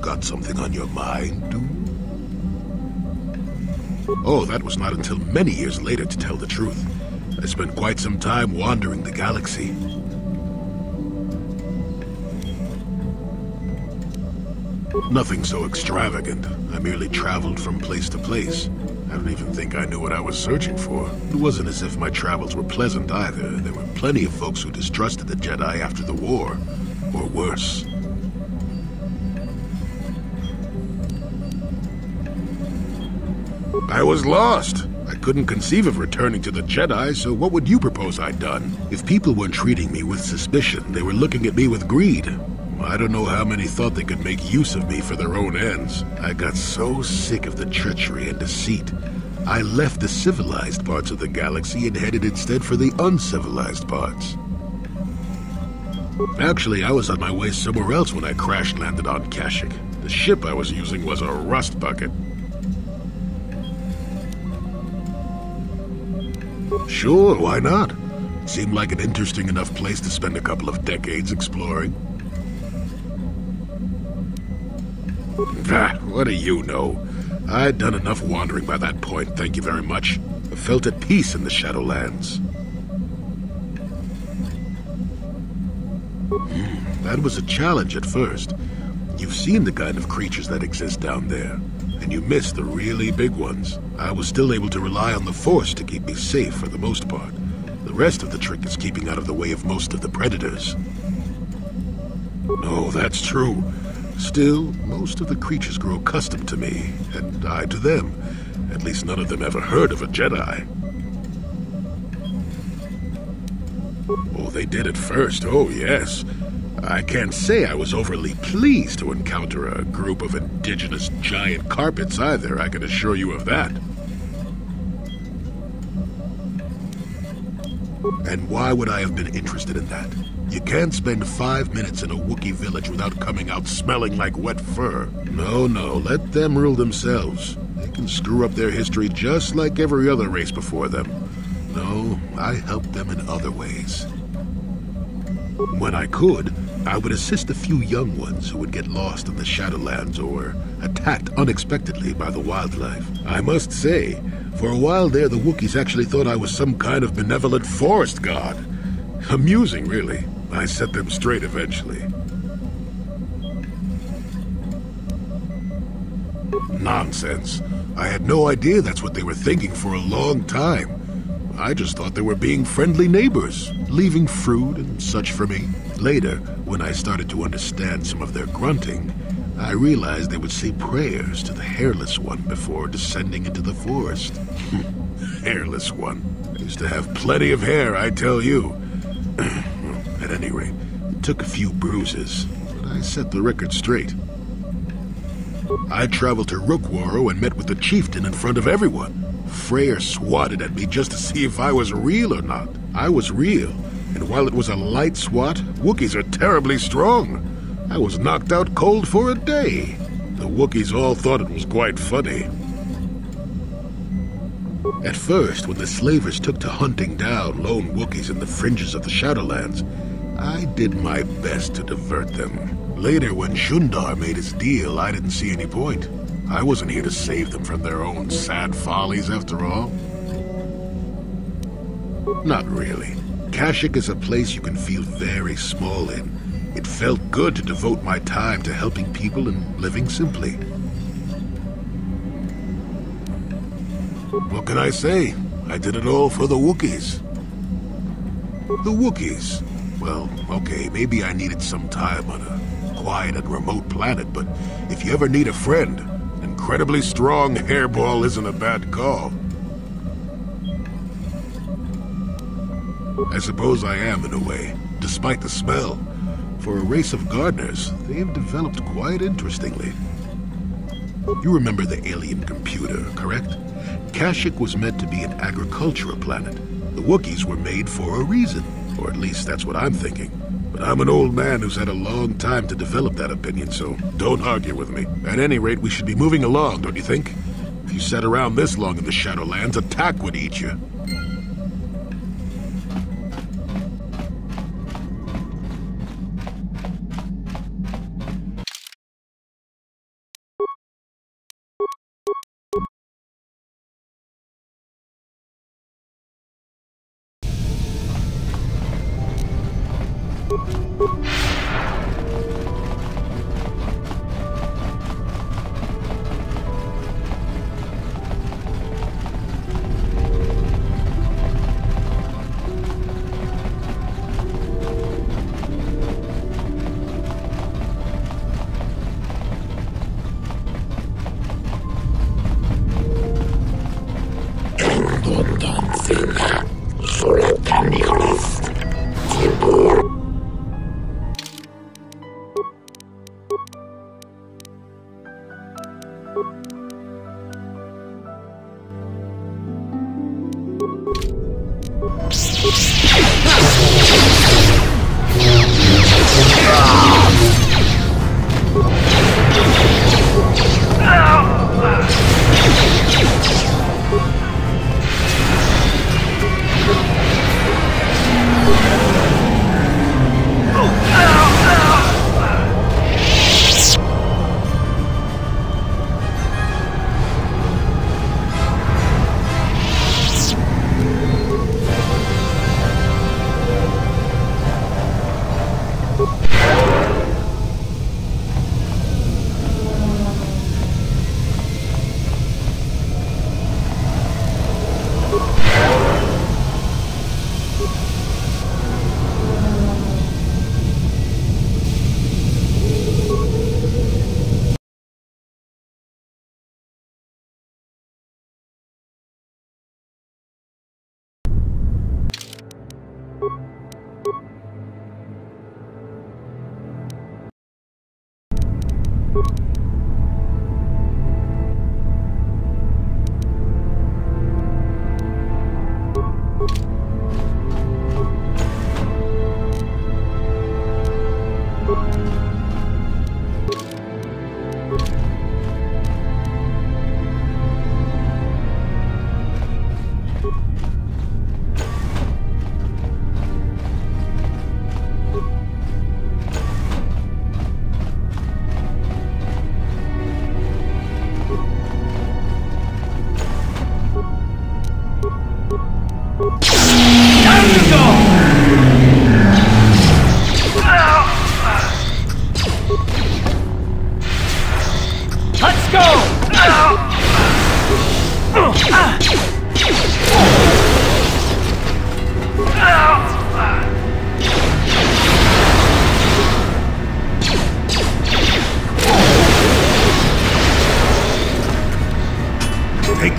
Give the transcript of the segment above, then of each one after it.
Got something on your mind, dude? Oh, that was not until many years later, to tell the truth. I spent quite some time wandering the galaxy. Nothing so extravagant. I merely traveled from place to place. I don't even think I knew what I was searching for. It wasn't as if my travels were pleasant either. There were plenty of folks who distrusted the Jedi after the war, or worse. I was lost. I couldn't conceive of returning to the Jedi, so what would you propose I'd done? If people weren't treating me with suspicion, they were looking at me with greed. I don't know how many thought they could make use of me for their own ends. I got so sick of the treachery and deceit. I left the civilized parts of the galaxy and headed instead for the uncivilized parts. Actually, I was on my way somewhere else when I crash-landed on Kashyyyk. The ship I was using was a rust bucket. Sure, why not? Seemed like an interesting enough place to spend a couple of decades exploring. What do you know? I'd done enough wandering by that point, thank you very much. I felt at peace in the Shadowlands. That was a challenge at first. You've seen the kind of creatures that exist down there, and you missed the really big ones. I was still able to rely on the Force to keep me safe for the most part. The rest of the trick is keeping out of the way of most of the predators. No, that's true. Still, most of the creatures grow accustomed to me, and I to them. At least none of them ever heard of a Jedi. Oh, they did at first, oh yes. I can't say I was overly pleased to encounter a group of indigenous giant carpets either, I can assure you of that. And why would I have been interested in that? You can't spend 5 minutes in a Wookiee village without coming out smelling like wet fur. No, let them rule themselves. They can screw up their history just like every other race before them. No, I helped them in other ways. When I could, I would assist a few young ones who would get lost in the Shadowlands or attacked unexpectedly by the wildlife. I must say, for a while there, the Wookiees actually thought I was some kind of benevolent forest god. Amusing, really. I set them straight eventually. Nonsense. I had no idea that's what they were thinking for a long time. I just thought they were being friendly neighbors, leaving fruit and such for me. Later, when I started to understand some of their grunting, I realized they would say prayers to the Hairless One before descending into the forest. Hairless One. I used to have plenty of hair, I tell you. At any rate, it took a few bruises, but I set the record straight. I traveled to Rookwaro and met with the chieftain in front of everyone. Freyr swatted at me just to see if I was real or not. I was real, and while it was a light swat, Wookiees are terribly strong. I was knocked out cold for a day. The Wookiees all thought it was quite funny. At first, when the slavers took to hunting down lone Wookiees in the fringes of the Shadowlands, I did my best to divert them. Later, when Shundar made his deal, I didn't see any point. I wasn't here to save them from their own sad follies, after all. Not really. Kashyyyk is a place you can feel very small in. It felt good to devote my time to helping people and living simply. What can I say? I did it all for the Wookiees. The Wookiees? Well, okay, maybe I needed some time on a quiet and remote planet, but if you ever need a friend, an incredibly strong hairball isn't a bad call. I suppose I am in a way, despite the smell. For a race of gardeners, they have developed quite interestingly. You remember the alien computer, correct? Kashyyyk was meant to be an agricultural planet. The Wookiees were made for a reason, or at least that's what I'm thinking. But I'm an old man who's had a long time to develop that opinion, so don't argue with me. At any rate, we should be moving along, don't you think? If you sat around this long in the Shadowlands, attack would eat you. Take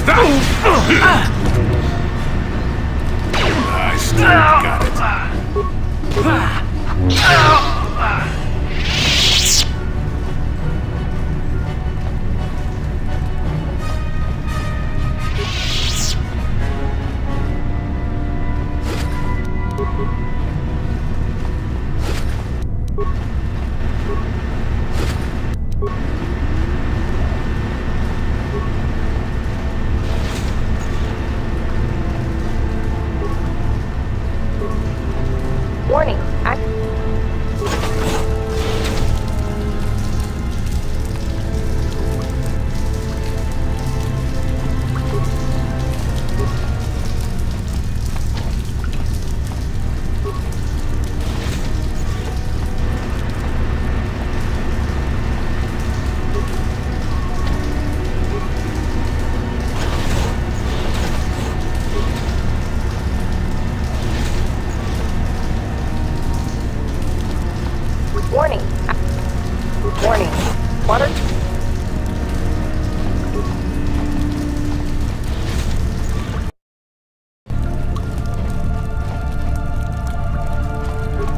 that! I still got it. Warning. Warning. Warning. Water.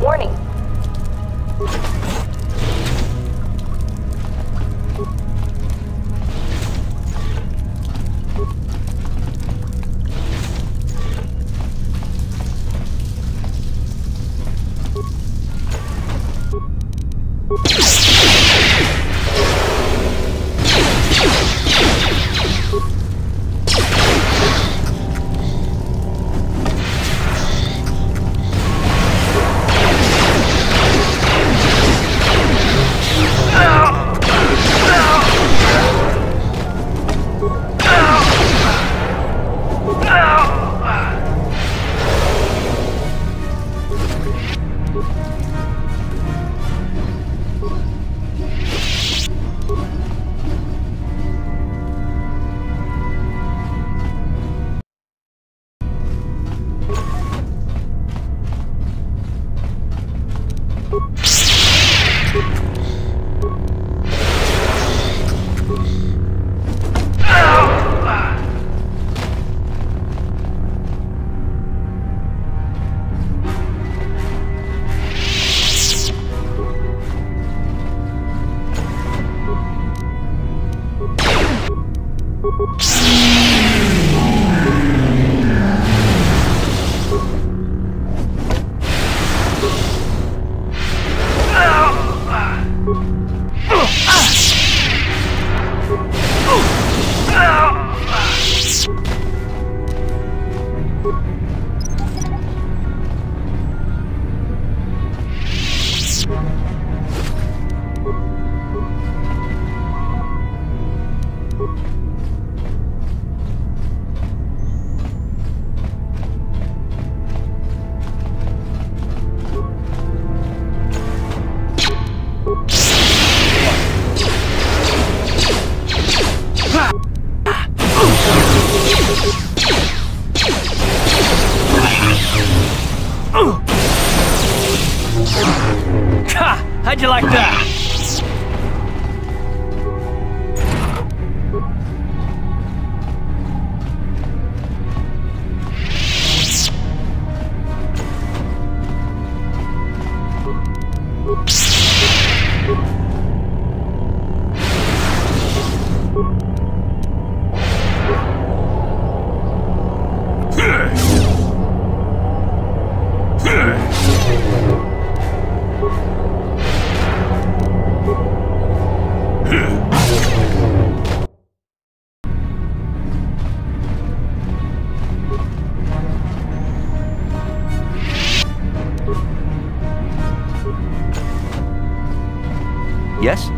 Warning. Yes?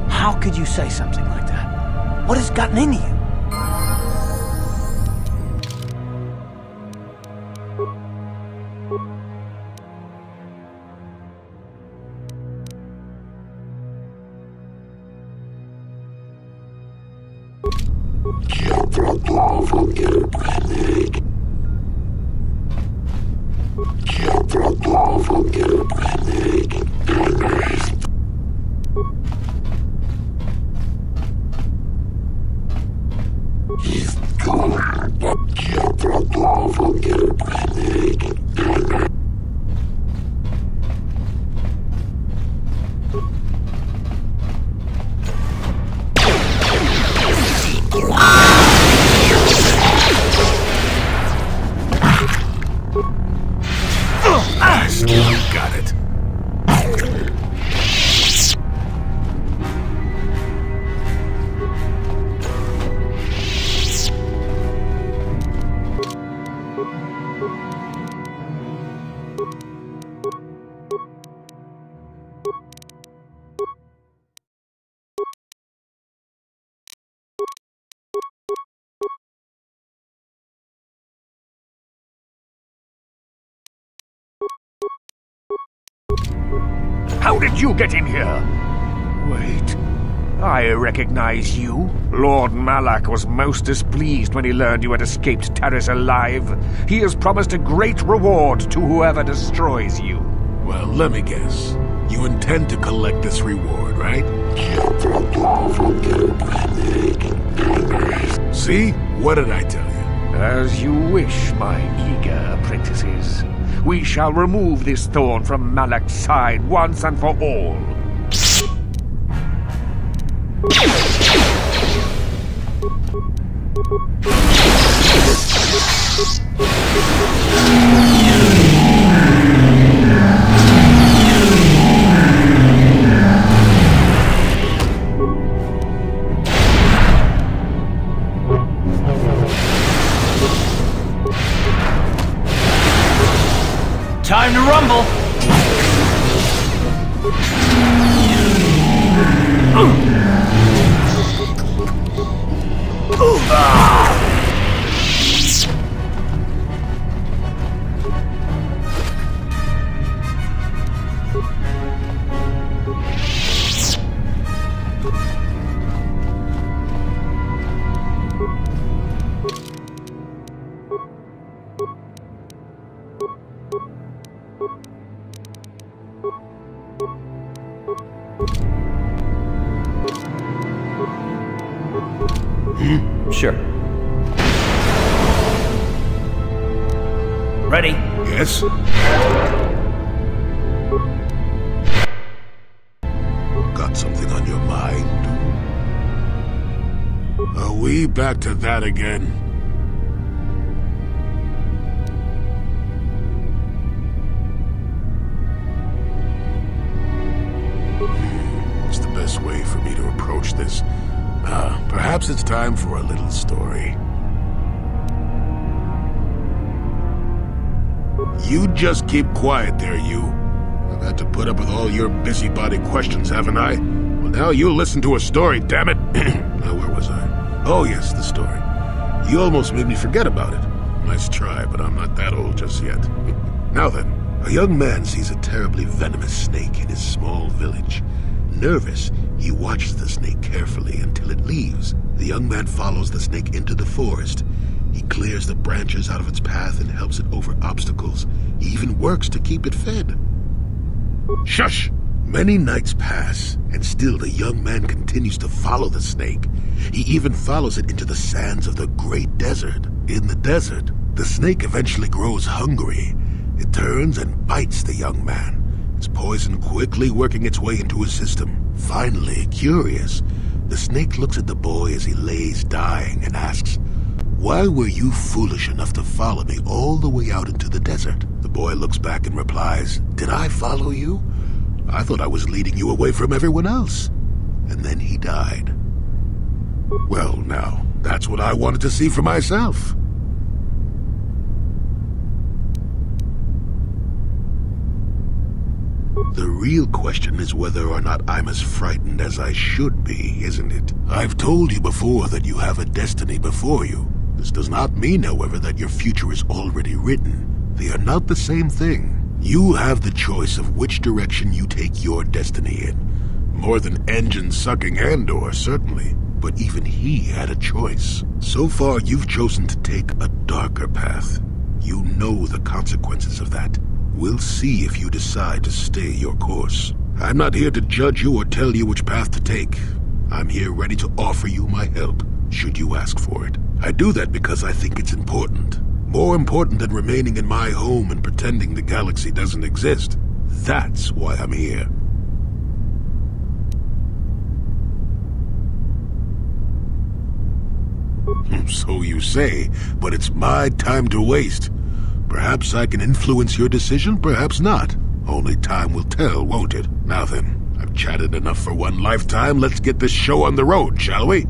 How could you say something like that? What has gotten into you? Got it. How did you get in here? Wait. I recognize you. Lord Malak was most displeased when he learned you had escaped Taris alive. He has promised a great reward to whoever destroys you. Well, let me guess. You intend to collect this reward, right? See? What did I tell you? As you wish, my eager apprentices. We shall remove this thorn from Malak's side once and for all. Time to rumble! Sure. Ready? Yes? Got something on your mind? Are we back to that again? What's the best way for me to approach this? Perhaps it's time for a little story. You just keep quiet there, you. I've had to put up with all your busybody questions, haven't I? Well, now you listen to a story, damn it. Now, where was I? Oh, yes, the story. You almost made me forget about it. Nice try, but I'm not that old just yet. Now then, a young man sees a terribly venomous snake in his small village. Nervous, he watches the snake carefully until it leaves. The young man follows the snake into the forest. He clears the branches out of its path and helps it over obstacles. He even works to keep it fed. Shush! Many nights pass, and still the young man continues to follow the snake. He even follows it into the sands of the great desert. In the desert, the snake eventually grows hungry. It turns and bites the young man, its poison quickly working its way into his system. Finally, curious, the snake looks at the boy as he lays dying and asks, "Why were you foolish enough to follow me all the way out into the desert?" The boy looks back and replies, "Did I follow you? I thought I was leading you away from everyone else." And then he died. Well, now, that's what I wanted to see for myself. The real question is whether or not I'm as frightened as I should be, isn't it? I've told you before that you have a destiny before you. This does not mean, however, that your future is already written. They are not the same thing. You have the choice of which direction you take your destiny in. More than engine-sucking Andor, certainly. But even he had a choice. So far, you've chosen to take a darker path. You know the consequences of that. We'll see if you decide to stay your course. I'm not here to judge you or tell you which path to take. I'm here ready to offer you my help, should you ask for it. I do that because I think it's important. More important than remaining in my home and pretending the galaxy doesn't exist. That's why I'm here. So you say, but it's my time to waste. Perhaps I can influence your decision, perhaps not. Only time will tell, won't it? Now then, I've chatted enough for one lifetime. Let's get this show on the road, shall we?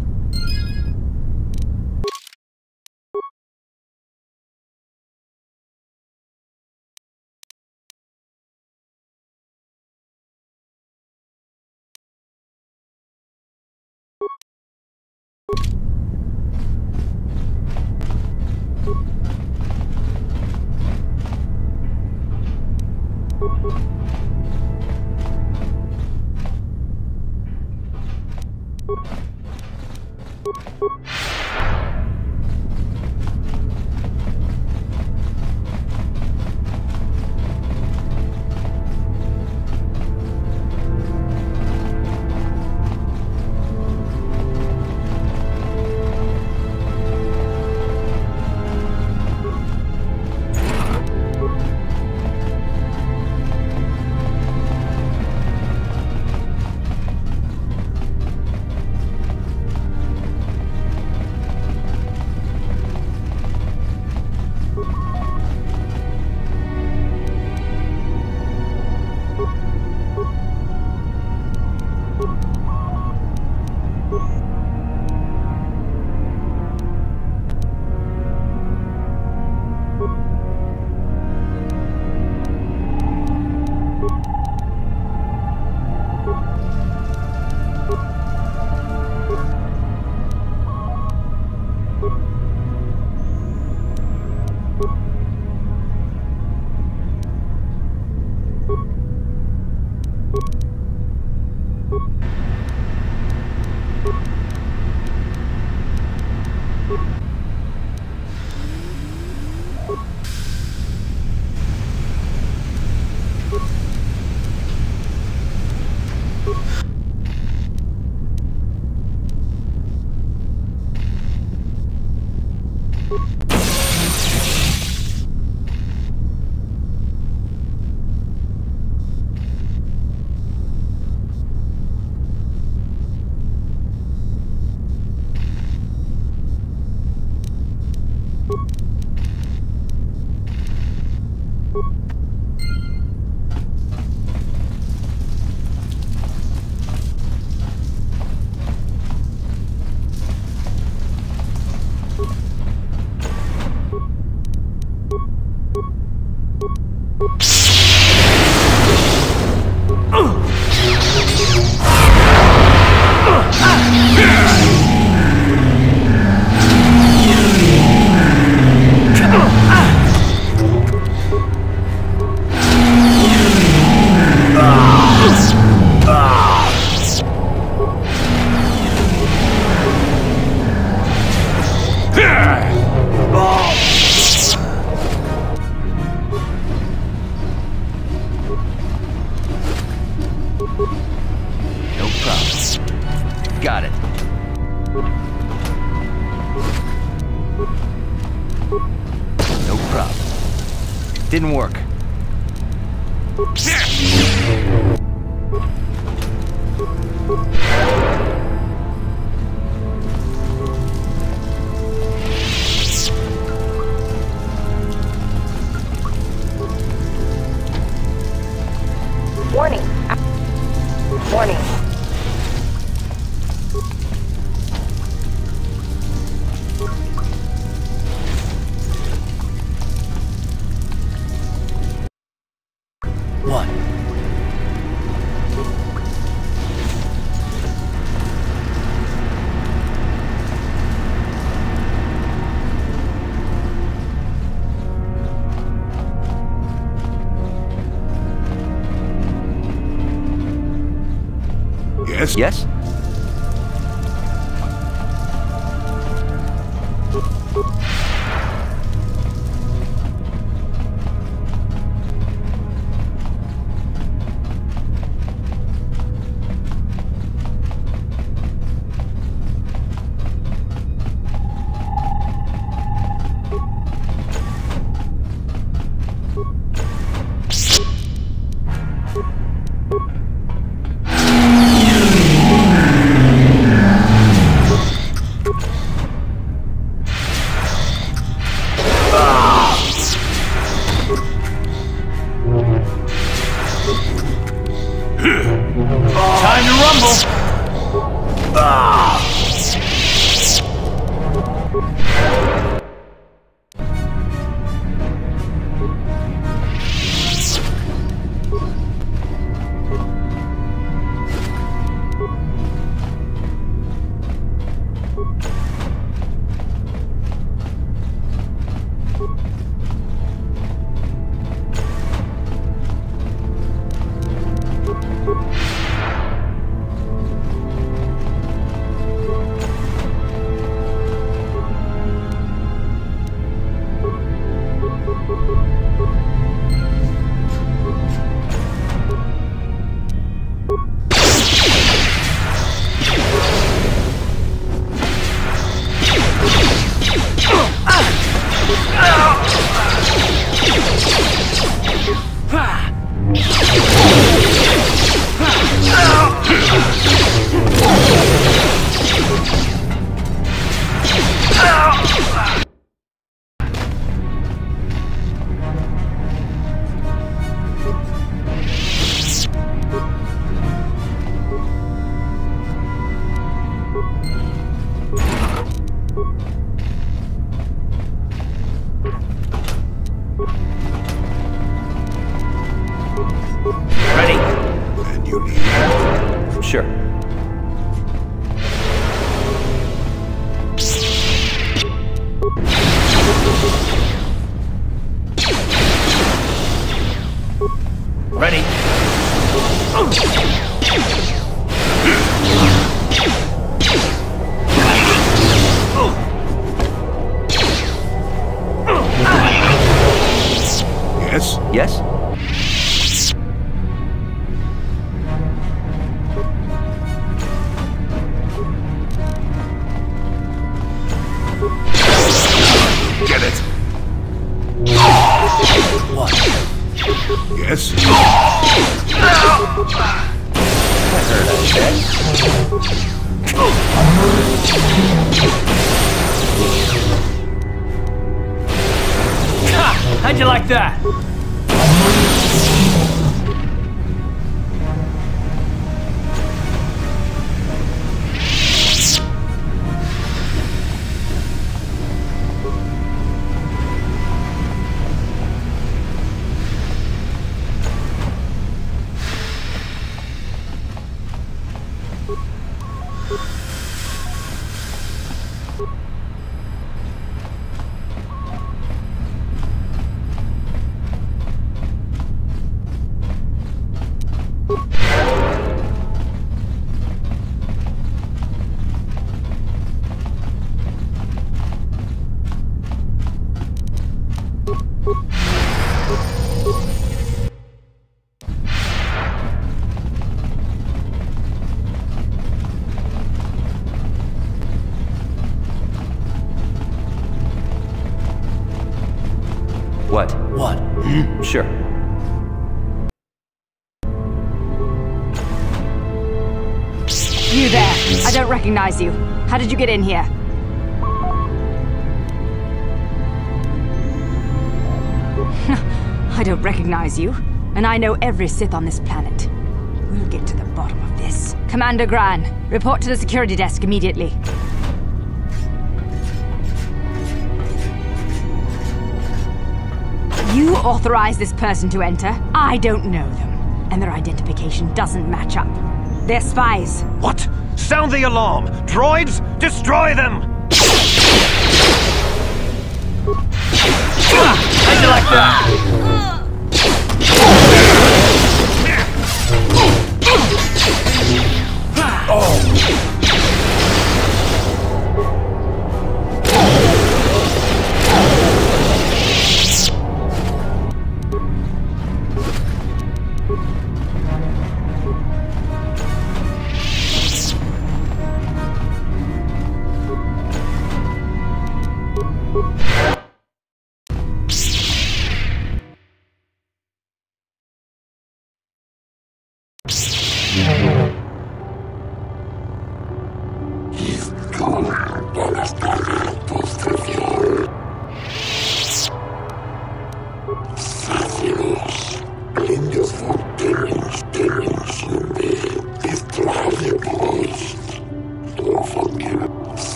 No problem. Got it. No problem. Didn't work. Warning. Warning. What? Yes? Yes? Time to rumble! Ready? And you need help? Sure. Ready? Yes? Yes? Get it! What? Yes? Ha! How'd you like that? What? What? Sure. You there. I don't recognize you. How did you get in here? I don't recognize you, and I know every Sith on this planet. We'll get to the bottom of this. Commander Gran, report to the security desk immediately. You authorized this person to enter. I don't know them, and their identification doesn't match up. They're spies. What? Sound the alarm! Droids, destroy them! How'd you like that?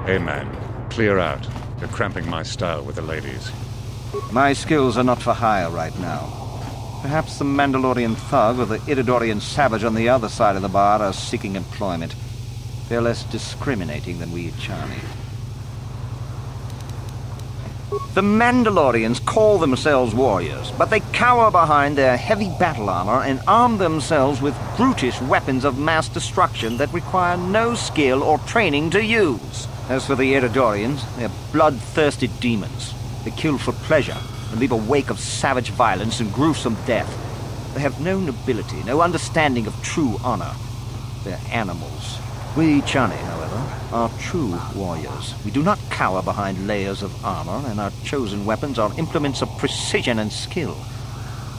Hey man, clear out. You're cramping my style with the ladies. My skills are not for hire right now. Perhaps the Mandalorian thug or the Iridorian savage on the other side of the bar are seeking employment. They're less discriminating than we Chani. The Mandalorians call themselves warriors, but they cower behind their heavy battle armor and arm themselves with brutish weapons of mass destruction that require no skill or training to use. As for the Iridorians, they're bloodthirsty demons. They kill for pleasure and leave a wake of savage violence and gruesome death. They have no nobility, no understanding of true honor. They're animals. We Chani, however, are true warriors. We do not cower behind layers of armor, and our chosen weapons are implements of precision and skill.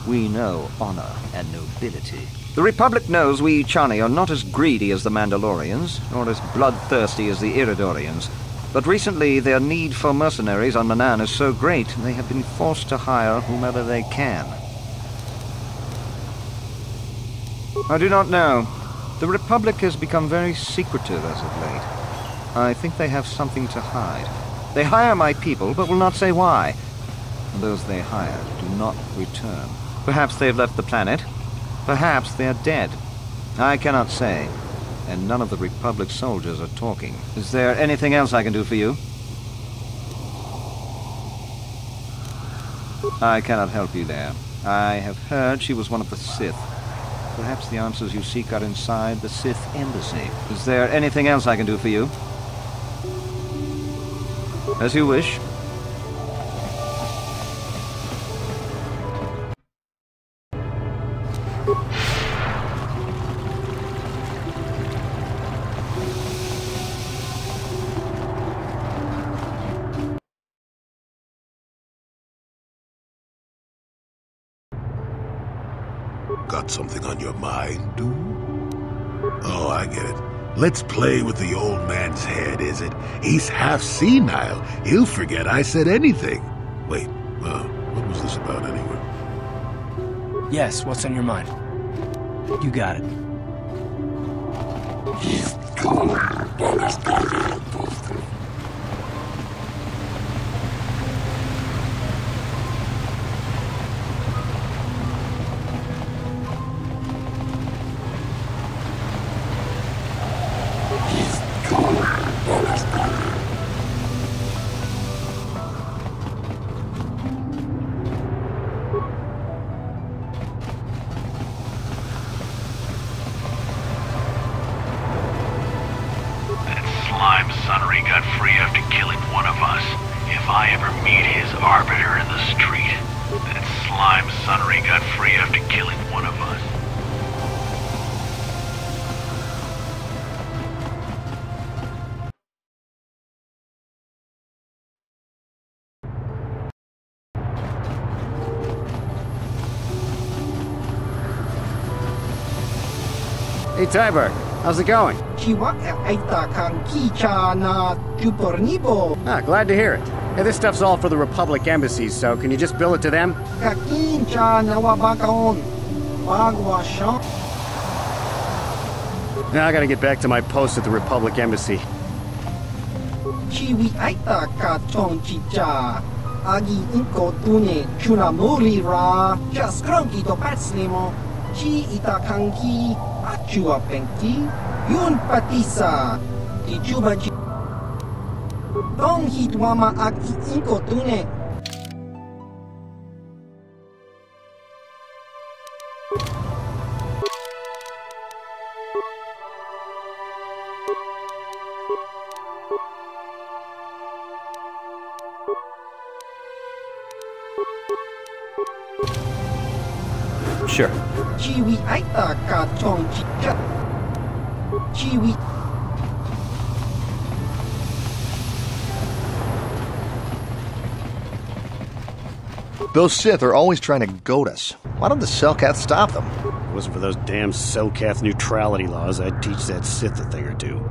We know honor and nobility. The Republic knows we Chani are not as greedy as the Mandalorians, nor as bloodthirsty as the Iridorians. But recently their need for mercenaries on Manaan is so great, they have been forced to hire whomever they can. I do not know. The Republic has become very secretive as of late. I think they have something to hide. They hire my people, but will not say why. And those they hired do not return. Perhaps they've left the planet. Perhaps they are dead. I cannot say. And none of the Republic soldiers are talking. Is there anything else I can do for you? I cannot help you there. I have heard she was one of the Sith. Perhaps the answers you seek are inside the Sith Embassy. Is there anything else I can do for you? As you wish. Got something on your mind, dude? Oh, I get it. Let's play with the old man's head, is it? He's half senile. He'll forget I said anything. Wait, what was this about anyway? Yes, what's on your mind? You got it. Hey, Tyberg, how's it going? Ah, glad to hear it. Hey, this stuff's all for the Republic embassies, so can you just bill it to them? Now I gotta get back to my post at the Republic embassy. Sure. Those Sith are always trying to goad us. Why don't the Selkath stop them? If it wasn't for those damn Selkath neutrality laws, I'd teach that Sith a thing or two.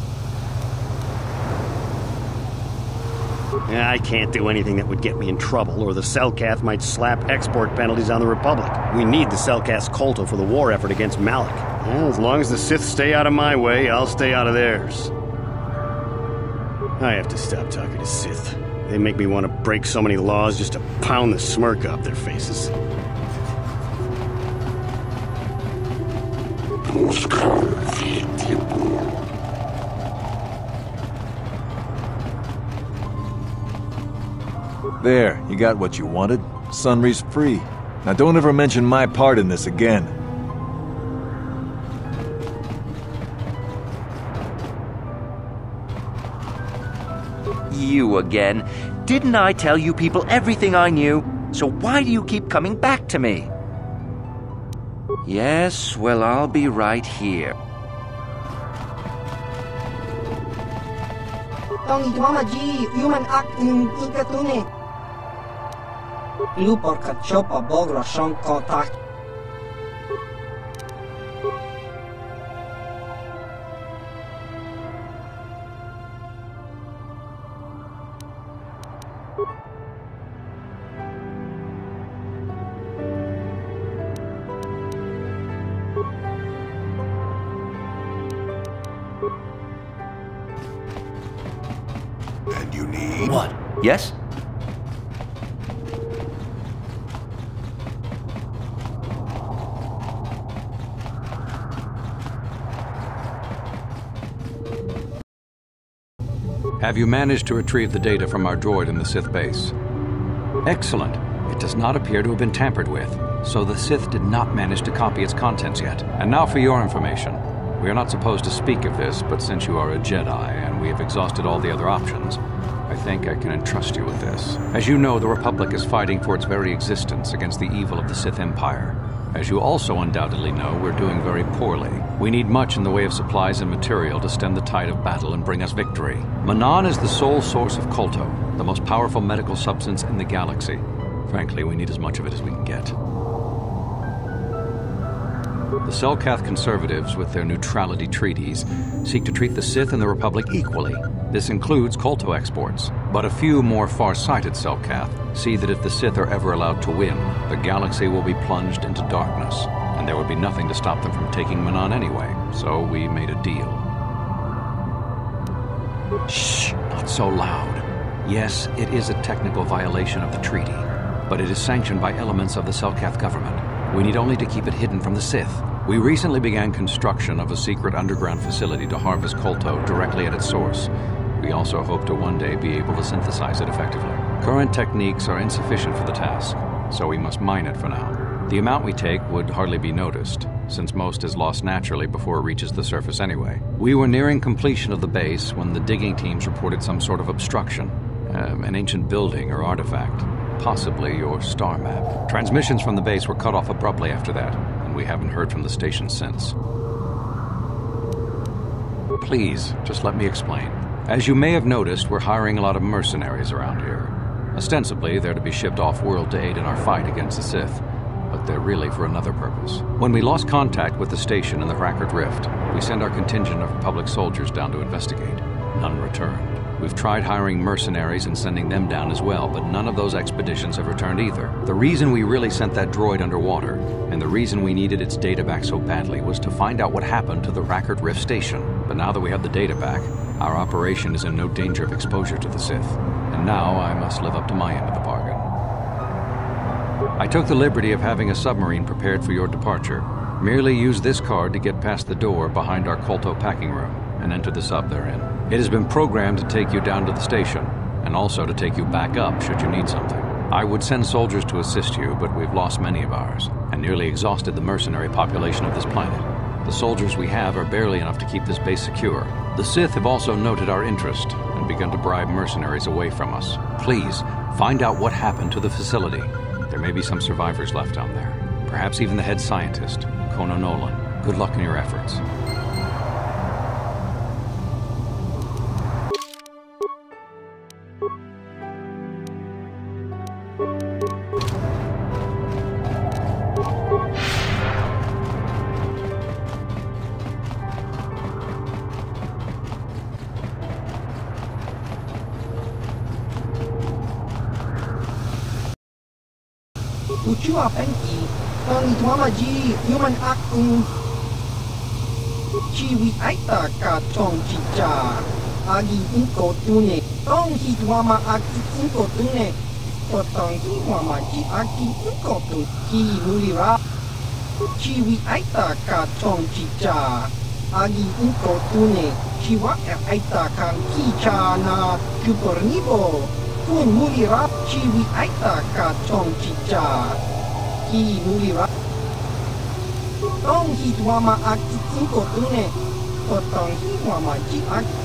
I can't do anything that would get me in trouble, or the Selkath might slap export penalties on the Republic. We need the Selkath's Kotor for the war effort against Malak. Well, as long as the Sith stay out of my way, I'll stay out of theirs. I have to stop talking to Sith. They make me want to break so many laws just to pound the smirk off their faces. There, you got what you wanted. Sunry's free. Now don't ever mention my part in this again. You again. Didn't I tell you people everything I knew? So why do you keep coming back to me? Yes, well, I'll be right here. And you need... What? Yes? Have you managed to retrieve the data from our droid in the Sith base? Excellent. It does not appear to have been tampered with, so the Sith did not manage to copy its contents yet. And now for your information. We are not supposed to speak of this, but since you are a Jedi and we have exhausted all the other options, I think I can entrust you with this. As you know, the Republic is fighting for its very existence against the evil of the Sith Empire. As you also undoubtedly know, we're doing very poorly. We need much in the way of supplies and material to stem the tide of battle and bring us victory. Manan is the sole source of Kolto, the most powerful medical substance in the galaxy. Frankly, we need as much of it as we can get. The Selkath conservatives, with their neutrality treaties, seek to treat the Sith and the Republic equally. This includes Kolto exports. But a few more far-sighted Selkath see that if the Sith are ever allowed to win, the galaxy will be plunged into darkness, and there would be nothing to stop them from taking Manan anyway. So we made a deal. Shh, not so loud. Yes, it is a technical violation of the treaty, but it is sanctioned by elements of the Selkath government. We need only to keep it hidden from the Sith. We recently began construction of a secret underground facility to harvest Kolto directly at its source. We also hope to one day be able to synthesize it effectively. Current techniques are insufficient for the task, so we must mine it for now. The amount we take would hardly be noticed, since most is lost naturally before it reaches the surface anyway. We were nearing completion of the base when the digging teams reported some sort of obstruction, an ancient building or artifact. Possibly your star map. Transmissions from the base were cut off abruptly after that, and we haven't heard from the station since. Please, just let me explain. As you may have noticed, we're hiring a lot of mercenaries around here. Ostensibly, they're to be shipped off-world to aid in our fight against the Sith. But there really for another purpose. When we lost contact with the station in the Rackard Rift, we sent our contingent of Republic soldiers down to investigate. None returned. We've tried hiring mercenaries and sending them down as well, but none of those expeditions have returned either. The reason we really sent that droid underwater, and the reason we needed its data back so badly, was to find out what happened to the Rackard Rift station. But now that we have the data back, our operation is in no danger of exposure to the Sith. And now I must live up to my end of the bargain. I took the liberty of having a submarine prepared for your departure. Merely use this card to get past the door behind our Kolto packing room and enter the sub therein. It has been programmed to take you down to the station, and also to take you back up should you need something. I would send soldiers to assist you, but we've lost many of ours, and nearly exhausted the mercenary population of this planet. The soldiers we have are barely enough to keep this base secure. The Sith have also noted our interest, and begun to bribe mercenaries away from us. Please, find out what happened to the facility. There may be some survivors left down there. Perhaps even the head scientist, Kono Nolan. Good luck in your efforts. Ucua penki, ang tuamaji human akung chiwi aita ka chong chicha agi inko tune tong hituama aki inko tune potong hituamaji aki inko tune ki mulira chiwi aita ka chong chicha agi inko tune chiwa aita kan kicha na kupornibo Kun mulira chiwi aita ka chong chicha ki mulira tong hituama aki inko tune potong hituamaji aki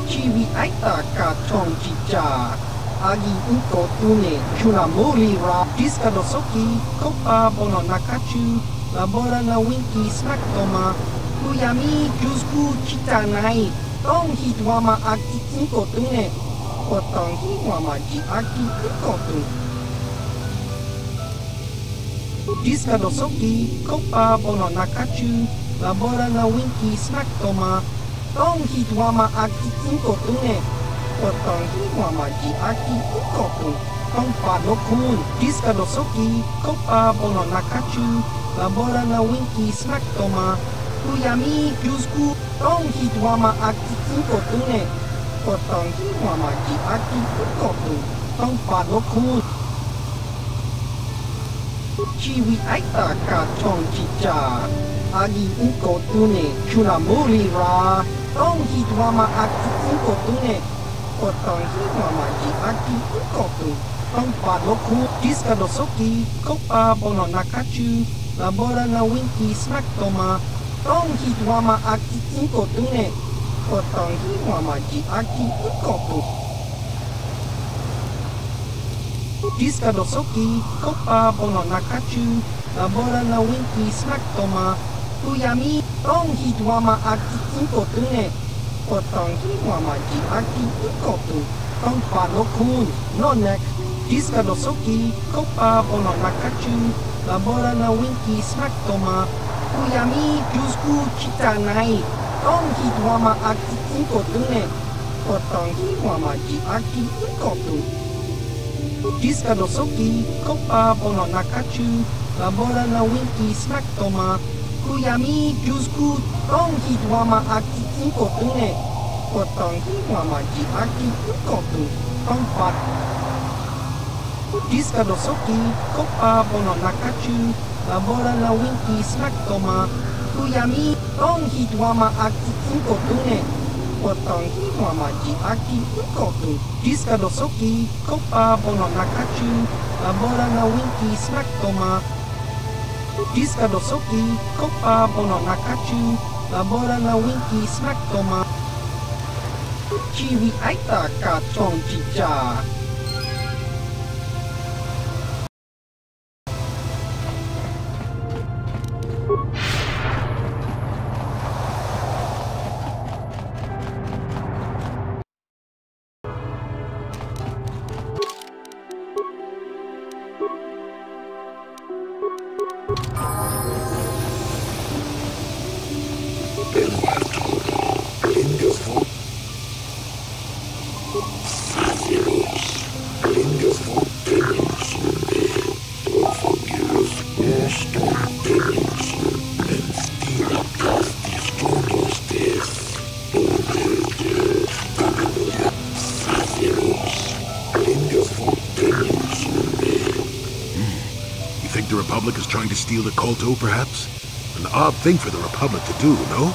chiwi aita ka chong chicha agi inko tune kuna mulira diskadosoki kopa bono nakachu labora na winki smaktoma kuyami jusku chitanai tong hituama aki inko tune potong hituamaji aki inko tune diskadosoki kopa bono nakachu labora na winki smaktoma tong hituama aki inko tune potong hituamaji aki inko tune tong padokun diskadosoki kopa bono nakachu labora na winki smaktoma kuyami jusku tong hituama aki inko tune potong hituamaji aki inko tune tong padokun chiwi aita ka chong chicha agi inko tune kuna mulira tong hituama aki inko tune potong hituamaji aki inko tune tong padokun diskadosoki kopa bono nakachu labora na winki smaktoma tong hituama aki inko tune potong hituamaji aki inko tune diskadosoki kopa bono nakachu labora na winki smaktoma kuyami tong hituama aki inko tune potong hituamaji aki inko tune tong padokun nonek diskadosoki kopa bono nakachu labora na winki smaktoma kuyami jusku chitanai tong hituama aki inko tune potong hituamaji aki inko tune diskadosoki kopa bono nakachu labora na winki smaktoma kuyami jusku tong hituama aki inko tune potong hituamaji aki inko tune tong pat diskadosoki kopa bono nakachu labora na winki smaktoma kuyami tong hituama aki inko tune potong hituamaji aki inko tune diskadosoki kopa bono nakachu labora na winki smaktoma diskadosoki kopa bono nakachu labora na winki smaktoma chiwi aita ka chong chicha Think the Republic is trying to steal the Kotor, perhaps? An odd thing for the Republic to do, no?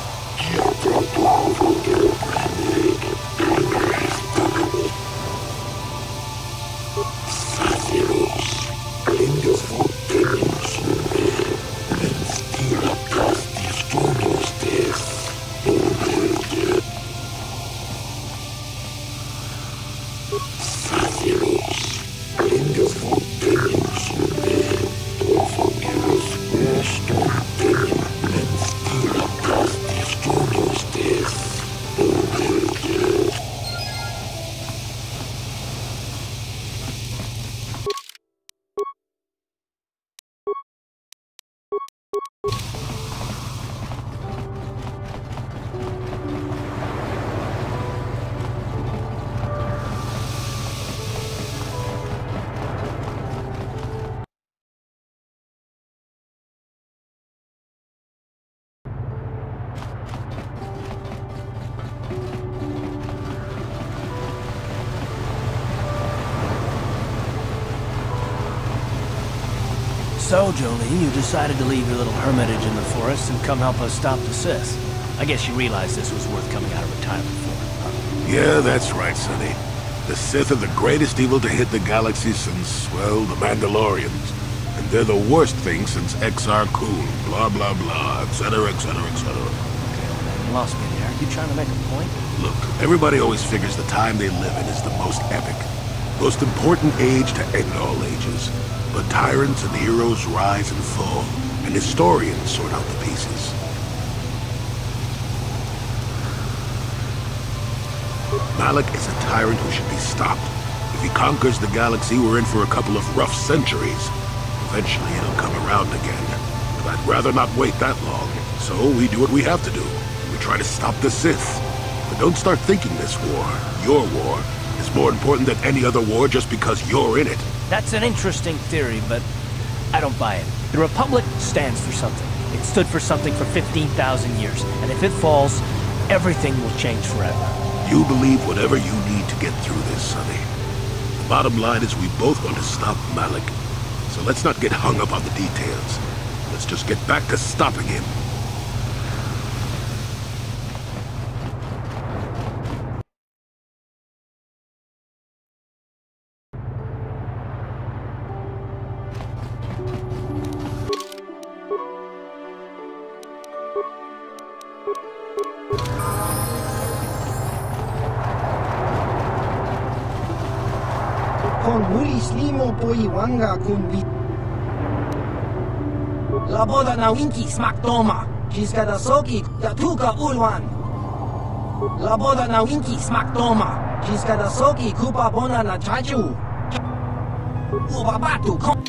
So, Jolene, you decided to leave your little hermitage in the forest and come help us stop the Sith. I guess you realized this was worth coming out of retirement for. Yeah, that's right, Sonny. The Sith are the greatest evil to hit the galaxy since, well, the Mandalorians. And they're the worst thing since XR Cool, blah blah blah, etc, etc, etc. Okay, you lost me there. You trying to make a point? Look, everybody always figures the time they live in is the most epic. Most important age to end all ages. But tyrants and heroes rise and fall, and historians sort out the pieces. Malak is a tyrant who should be stopped. If he conquers the galaxy, we're in for a couple of rough centuries. Eventually it'll come around again. But I'd rather not wait that long. So we do what we have to do. We try to stop the Sith. But don't start thinking this war, your war, is more important than any other war just because you're in it. That's an interesting theory, but I don't buy it. The Republic stands for something. It stood for something for 15,000 years, and if it falls, everything will change forever. You believe whatever you need to get through this, Sonny. The bottom line is we both want to stop Malak. So let's not get hung up on the details. Let's just get back to stopping him. Con mulis limo poi wanga kun vi. Laboda na winki smak toma. Jiska da soki da tuka ulwan. Laboda na winki smak toma. Jiska da soki kupa bona na chachu. Uba batu kon.